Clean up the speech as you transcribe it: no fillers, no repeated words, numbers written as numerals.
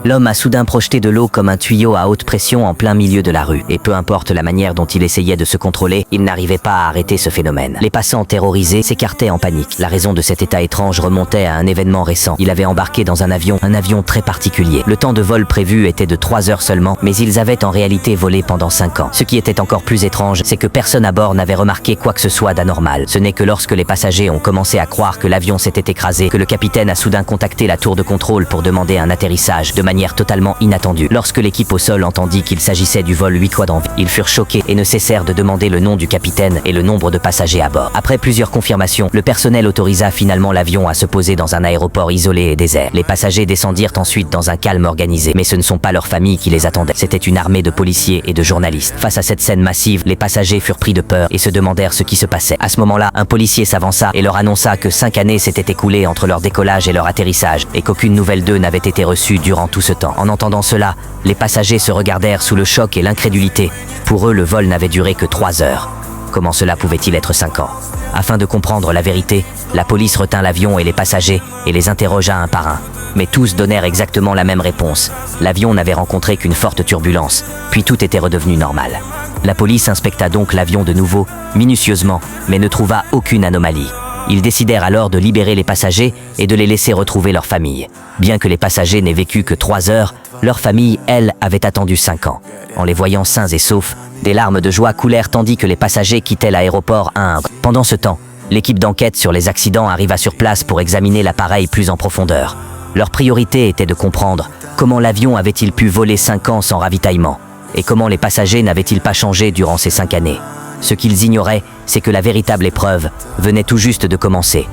L'homme a soudain projeté de l'eau comme un tuyau à haute pression en plein milieu de la rue. Et peu importe la manière dont il essayait de se contrôler, il n'arrivait pas à arrêter ce phénomène. Les passants terrorisés s'écartaient en panique. La raison de cet état étrange remontait à un événement récent. Il avait embarqué dans un avion très particulier. Le temps de vol prévu était de 3 heures seulement, mais ils avaient en réalité volé pendant 5 ans. Ce qui était encore plus étrange, c'est que personne à bord n'avait remarqué quoi que ce soit d'anormal. Ce n'est que lorsque les passagers ont commencé à croire que l'avion s'était écrasé, que le capitaine a soudain contacté la tour de contrôle pour demander un atterrissage de manière totalement inattendue. Lorsque l'équipe au sol entendit qu'il s'agissait du vol 8 quadrant, ils furent choqués et ne cessèrent de demander le nom du capitaine et le nombre de passagers à bord. Après plusieurs confirmations, le personnel autorisa finalement l'avion à se poser dans un aéroport isolé et désert. Les passagers descendirent ensuite dans un calme organisé, mais ce ne sont pas leurs familles qui les attendaient. C'était une armée de policiers et de journalistes. Face à cette scène massive, les passagers furent pris de peur et se demandèrent ce qui se passait. À ce moment-là, un policier s'avança et leur annonça que 5 années s'étaient écoulées entre leur décollage et leur atterrissage et qu'aucune nouvelle d'eux n'avait été reçue durant tout ce temps. En entendant cela, les passagers se regardèrent sous le choc et l'incrédulité. Pour eux, le vol n'avait duré que 3 heures. Comment cela pouvait-il être 5 ans? Afin de comprendre la vérité, la police retint l'avion et les passagers et les interrogea un par un. Mais tous donnèrent exactement la même réponse. L'avion n'avait rencontré qu'une forte turbulence, puis tout était redevenu normal. La police inspecta donc l'avion de nouveau, minutieusement, mais ne trouva aucune anomalie. Ils décidèrent alors de libérer les passagers et de les laisser retrouver leur famille. Bien que les passagers n'aient vécu que 3 heures, leur famille, elle, avait attendu 5 ans. En les voyant sains et saufs, des larmes de joie coulèrent tandis que les passagers quittaient l'aéroport un à un. Pendant ce temps, l'équipe d'enquête sur les accidents arriva sur place pour examiner l'appareil plus en profondeur. Leur priorité était de comprendre comment l'avion avait-il pu voler 5 ans sans ravitaillement et comment les passagers n'avaient-ils pas changé durant ces 5 années. Ce qu'ils ignoraient, c'est que la véritable épreuve venait tout juste de commencer.